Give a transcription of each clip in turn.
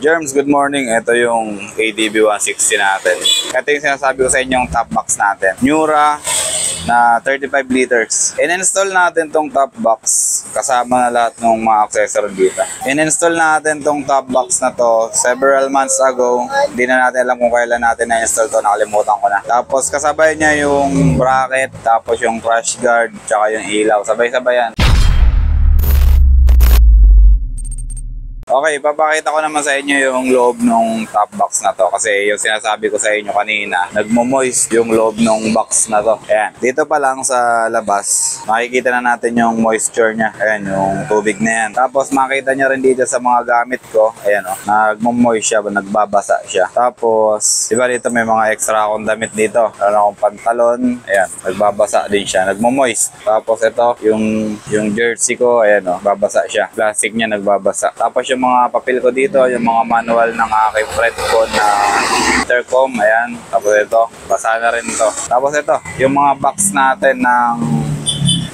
Germs, good morning. Ito yung ADB 160 natin. Ito yung sinasabi ko sa inyong top box natin. Nura na 35 liters. In-install natin tong top box kasama na lahat ng mga accessory dito. In-install natin tong top box na to several months ago. Hindi na natin alam kung kailan natin na-install to. Nakalimutan ko na. Tapos kasabay niya yung bracket, tapos yung crash guard, tsaka yung ilaw. Sabay-sabay yan. Okay, papakita ko naman sa inyo yung loob ng top box na to kasi yung sinasabi ko sa inyo kanina, nagmo-moist yung loob ng box na to. Ayan, dito pa lang sa labas, makikita na natin yung moisture niya. Ayan, yung tubig na yan. Tapos makita nyo rin dito sa mga gamit ko, ayan o, nagmo-moist siya, nagbabasa siya. Tapos, diba dito may mga extra akong damit dito. Meron akong pantalon, ayan, nagbabasa din siya, nagmo-moist. Tapos ito, yung jersey ko, ayan o, babasa siya. Plastic niya nagbabasa. Tapos yung mga papel ko dito, yung mga manual ng aking friend ko na intercom, ayan. Tapos ito, basa na rin to. Tapos ito, yung mga box natin ng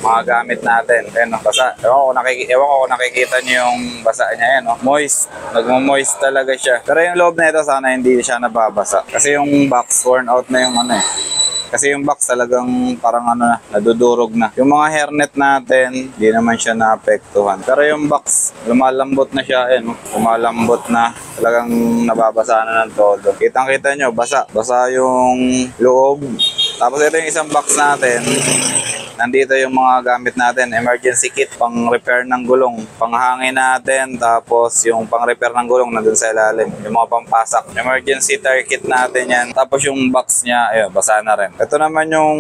mga gamit natin, ayan o, basa. Ewan ko kung nakikita nyo yung basa niya, ayan o, moist. Nagmo-moist talaga siya. Pero yung loob na ito, sana hindi siya nababasa. Kasi yung box, worn out na yung ano eh. Kasi yung box talagang parang ano na, nadudurog na. Yung mga hairnet natin, hindi naman siya naapektuhan. Pero yung box, lumalambot na siya. Ayan, lumalambot na. Talagang nababasa na ng todo. Kitang-kita nyo, basa. Basa yung loob. Tapos ito yung isang box natin. Nandito yung mga gamit natin, emergency kit, pang repair ng gulong, panghangin natin, tapos yung pang repair ng gulong nandun sa ilalim, yung mga pampasak, emergency tire kit natin yan, tapos yung box niya, ayun, basa na rin. Ito naman yung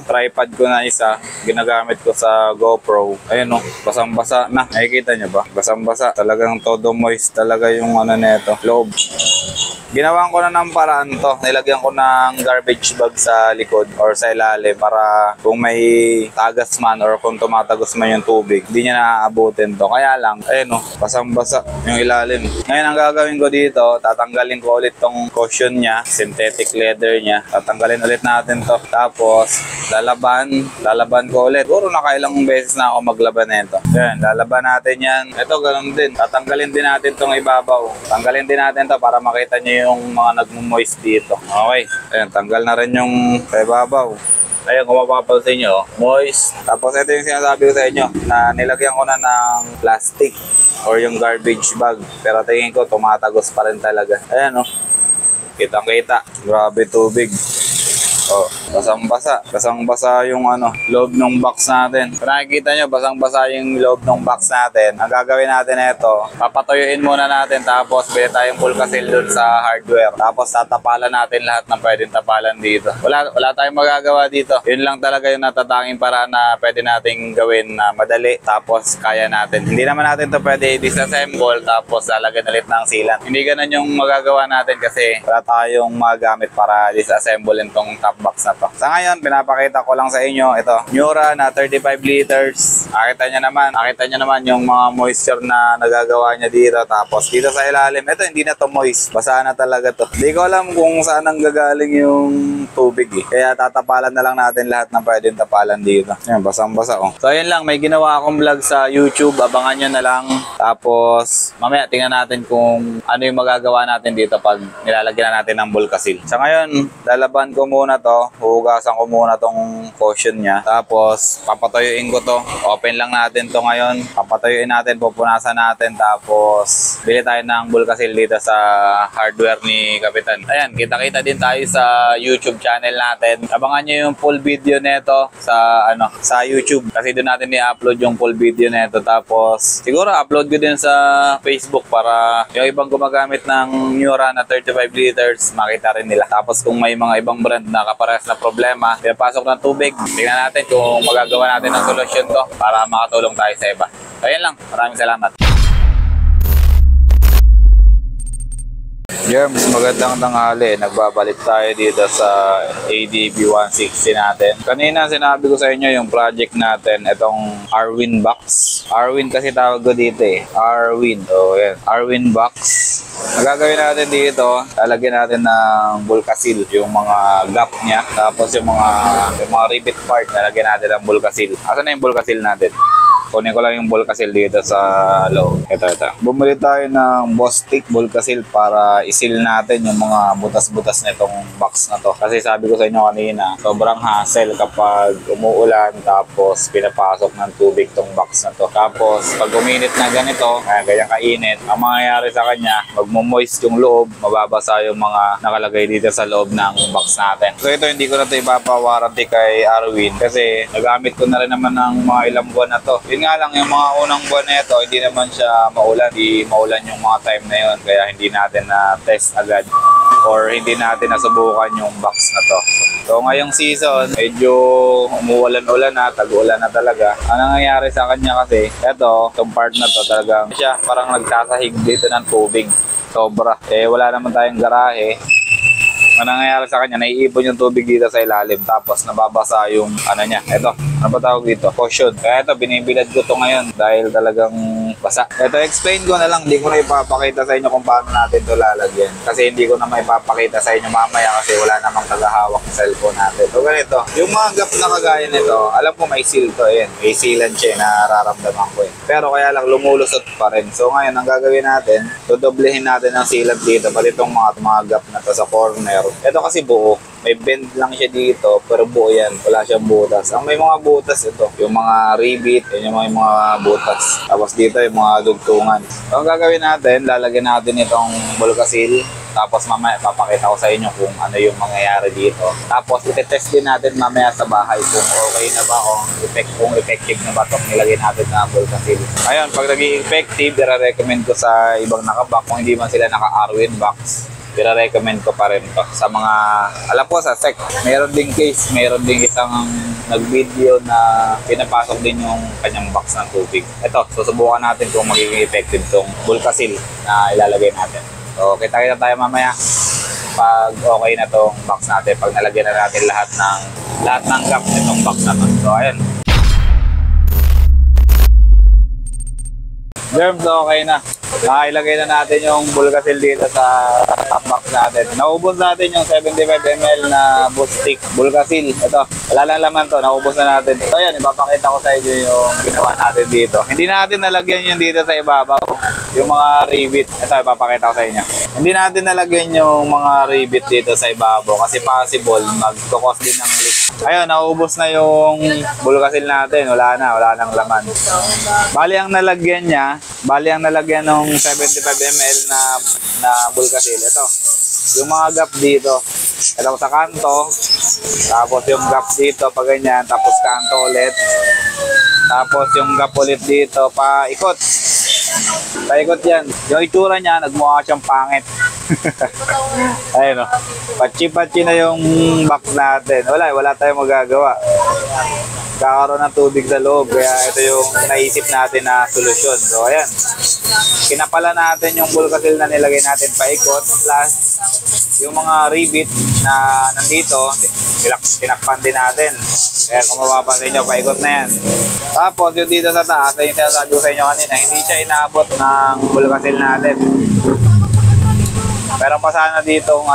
tripod ko na isa, ginagamit ko sa GoPro, ayun o, basang-basa na, nakikita nyo ba? Basang-basa, talagang todo moist talaga yung ano nito, loob. Ginawan ko na ng paraan to. Nilagyan ko ng garbage bag sa likod or sa ilalim para kung may tagas man or kung tumatagos man yung tubig, hindi niya naaabutin to. Kaya lang, ayun o, basang-basa yung ilalim. Ngayon ang gagawin ko dito, tatanggalin ko ulit tong cushion niya, synthetic leather niya. Tatanggalin ulit natin to. Tapos, lalaban ko ulit. Puro nakailang beses na ako maglaban nito. Yan, lalaban natin yan. Ito, ganun din. Tatanggalin din natin tong ibabaw. Tanggalin din natin to para makita niyo yung mga nagmo-moist dito. Okay. Ayan, tanggal na rin yung ibabaw. Ayun, kung mapapansin nyo, moist. Tapos ito yung sinasabi ko sa inyo na nilagyan ko na ng plastic or yung garbage bag. Pero tingin ko, tumatagos pa rin talaga. Ayan o. Kitang-kita. Grabe tubig. Oh, basang-basa. Basang-basa yung loob ng box natin. Kung nakikita nyo, basang-basa yung loob ng box natin. Ang gagawin natin ito, papatuyuin muna natin tapos bili tayong Pulkasil dun sa hardware. Tapos tatapalan natin lahat ng pwedeng tapalan dito. Wala tayong magagawa dito. Yun lang talaga yung natatanging paraan na pwede nating gawin na madali tapos kaya natin. Hindi naman natin to pwede disassemble tapos lalagyan ulit ng sealant. Hindi ganun yung magagawa natin kasi wala tayong magamit para disassemble itong top box na to. Sa ngayon, pinapakita ko lang sa inyo ito, Nura na 35 liters. Nakita nyo naman yung mga moisture na nagagawa niya dito. Tapos dito sa ilalim, ito hindi na to moist. Basa na talaga to. Hindi ko alam kung saan ang gagaling yung tubig eh. Kaya tatapalan na lang natin lahat ng pwedeng tapalan dito. Yan, basang-basa oh. So ayun lang, may ginawa akong vlog sa YouTube. Abangan nyo na lang. Tapos mamaya tingnan natin kung ano yung magagawa natin dito pag nilalagyan na natin ng Pulkasil. Sa ngayon, lalaban ko muna to. Hugasan ko muna tong cushion niya. Tapos, papatuyuin ko to. Open lang natin to ngayon. Papatuyuin natin, pupunasan natin. Tapos, bili tayo ng Pulkasil dito sa hardware ni Kapitan. Ayan, kita-kita din tayo sa YouTube channel natin. Abangan nyo yung full video neto sa YouTube. Kasi doon natin i-upload yung full video neto. Tapos, siguro upload ko din sa Facebook para yung ibang gumagamit ng Nura na 35 liters, makita rin nila. Tapos, kung may mga ibang brand na kaparehas na problema, pinapasok ng tubig, tingnan natin kung magagawa natin ng solusyon to para makatulong tayo sa iba. So ayan lang, maraming salamat. Germs, magandang tanghali. Nagbabalik tayo dito sa ADB 160 natin. Kanina sinabi ko sa inyo yung project natin, itong Arwin box. Arwin kasi tawag ko dito eh. Arwin. So yan, Arwin box. Ang gagawin natin dito, lalagyan natin ng Pulkasil, yung mga gap niya. Tapos yung mga rivet part, lalagyan natin ng Pulkasil. Asan na yung Pulkasil natin? Kunin ko lang yung Volcasil dito sa loob. Ito. Bumili tayo ng Bostik Volcasil para isil natin yung mga butas-butas nitong box na to. Kasi sabi ko sa inyo kanina, sobrang hassle kapag umuulan tapos pinapasok ng tubig tong box na to. Tapos pag uminit na ganito, ganyan kainit, ang mangyayari sa kanya, magmo-moist yung loob, mababasa yung mga nakalagay dito sa loob ng box natin. So ito, hindi ko na ito ipapawarranty kay Arwin kasi nagamit ko na rin naman ng mga ilang buwan na to. Yun nga lang, yung mga unang buwan na ito, hindi naman siya maulan. Hindi maulan yung mga time na yun, kaya hindi natin na test agad or hindi natin nasubukan yung box na to. So ngayong season, medyo umuulan-ulan na, tag-ulan na talaga. Ang nangyayari sa kanya kasi, itong part na to talagang siya parang nagsasahig dito ng tubig. Sobra. Wala naman tayong garahe. Ang nangyayari sa kanya, naiipon yung tubig dito sa ilalim tapos nababasa yung ano ba tawag dito? Caution. Kaya ito, binibilad ko to ngayon dahil talagang basa. Ito, explain ko na lang, hindi ko na ipapakita sa inyo kung paano natin to lalagyan. Kasi hindi ko na maipapakita sa inyo mamaya kasi wala namang tagahawak ng cellphone natin. So ganito, yung mga gap na kagaya nito, alam ko may seal to, may sealant siya, nararamdaman ko Pero kaya lang lumulusot pa rin. So ngayon, ang gagawin natin, dodoblehin natin ang sealant dito, pati itong mga gap na to sa corner. Ito kasi buo. May bend lang siya dito, pero buo yan. Wala siyang butas. Ang may mga butas ito, yung mga rivet, yun yung mga butas. Tapos dito yung mga dugtungan. So ang gagawin natin, lalagyan natin itong Volcasil. Tapos mamaya papakita ko sa inyo kung ano yung mangyayari dito. Tapos itetest din natin mamaya sa bahay kung okay na ba o kung effective na ba itong nilagay natin na Volcasil. Ayun, pag naging effective, i-recommend ko sa ibang nakabak. Kung hindi man sila naka-Arwin box, i-recommend ko pa rin to sa mga, alam ko sa SEC, mayroon ding case, mayroon ding isang nag-video na pinapasok din yung kanyang box ng tubig. Ito, susubukan natin kung magiging effective tong Volcasil na ilalagay natin. So, kita-kita tayo mamaya pag okay na tong box natin, pag nalagyan na natin lahat ng gap nitong box na to. So, ayun. Germs, okay na. Ilagay na natin yung Volcasil dito sa top box natin. Naubos natin yung 75 ml na Bostik Volcasil. Ito, wala lang laman to. Naubos na natin. So yan, ipapakita ko sa inyo yung ginawa natin dito. Hindi natin nalagyan yung dito sa ibabaw. Yung mga rivet. Ito, ipapakita ko sa inyo. Hindi natin nalagyan yung mga rivet dito sa ibabaw kasi possible mag-cause din ng leak. Ayun, naubos na yung Volcasil natin. Wala nang laman. Bali ang nalagyan ng 75 ml na Volcasil. Ito, yung mga gap dito. Ito sa kanto. Tapos yung gap dito pa ganyan. Tapos kanto ulit. Tapos yung gap ulit dito. Paikot yan. Yung itsura niya, nagmukha siyang pangit. Ayun o. Patsi-patsi na yung box natin. Wala tayong magagawa. Kakaroon ng tubig sa loob. Kaya ito yung naisip natin na solusyon. So ayan. Kinapala natin yung Volcasil na nilagay natin paikot. Plus yung mga rivet na nandito, tinakpan din natin. Kaya kung mapapansin nyo, paikot na yan. Tapos yung dito sa taas, yung sinasabi ko sa inyo kanina, hindi siya inaabot ng Volcasil natin. Meron pa sana dito 2,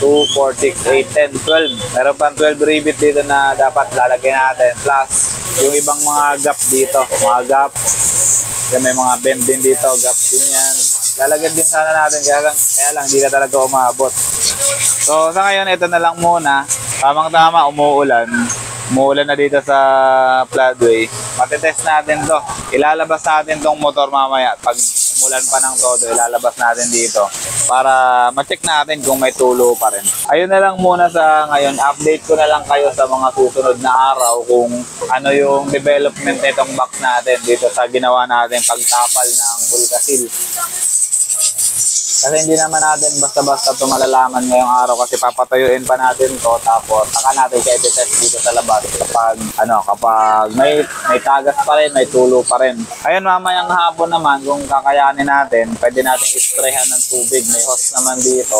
4, 6, 8, 10, 12. Meron pang 12 rivet dito na dapat lalagyan natin. Plus, yung ibang mga gap dito. Mga gap. May mga bend din dito. Gap din yan. Lalagyan din sana natin. Kaya lang, hindi na talaga umabot. So, sa ngayon, ito na lang muna. Tamang-tama, umuulan. Umuulan na dito sa floodway. Matitest natin to. Ilalabas natin tong motor mamaya. Pag umulan pa ng todo, ilalabas natin dito para ma-check natin kung may tulo pa rin. Ayun na lang muna sa ngayon. Update ko na lang kayo sa mga susunod na araw kung ano yung development nitong box natin dito sa ginawa natin pagtapal ng Volcasil. Kasi hindi naman natin basta-basta ito malalaman ngayong araw kasi papatuyuin pa natin to tapos saka natin siya i-test dito sa labas kapag may tagas pa rin, may tulo pa rin. Ayun, mamayang hapon naman kung kakayanin natin, pwede natin isprayhan ng tubig. May hose naman dito.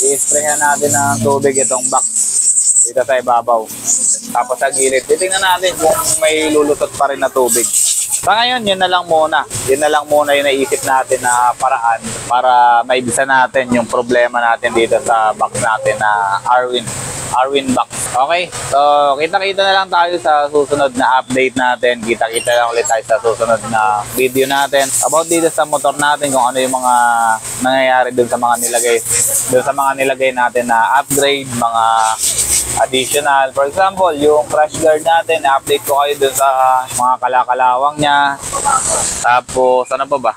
I-sprayhan natin ng tubig itong box dito sa ibabaw. Tapos sa gilid, titingnan natin kung may lulusot pa rin na tubig. Sa ngayon, yun na lang muna. Yun na lang muna yung naisip natin na paraan para maibisa natin yung problema natin dito sa box natin na Arwin Arwin Box. Okay, so kita-kita na lang tayo sa susunod na update natin. Kita-kita lang ulit tayo sa susunod na video natin about dito sa motor natin, kung ano yung mga nangyayari dun sa mga nilagay natin na upgrade, mga additional. For example, yung crash guard natin, na-update ko kayo dun sa mga kalakalawang niya. Tapos, ano pa ba?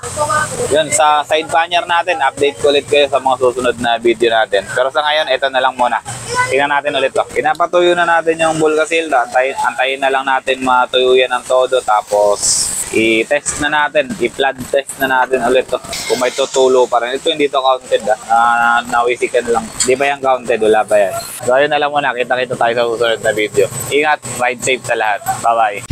Yun, sa side pannier natin, update ko ulit kayo sa mga susunod na video natin. Pero sa ngayon, ito na lang muna. Tingnan natin ulit to. Pinapatuyo na natin yung Bulgasil. Antayin na lang natin matuyo yan ng todo. Tapos, i-test na natin. I-flood test na natin ulit to. Kung may tutulo pa rin. Ito hindi to counted nawisikan lang. Di ba yan counted? Wala pa yan. So, ayun na lang muna. Kita-kita tayo sa susunod na video. Ingat. Ride safe sa lahat. Bye-bye.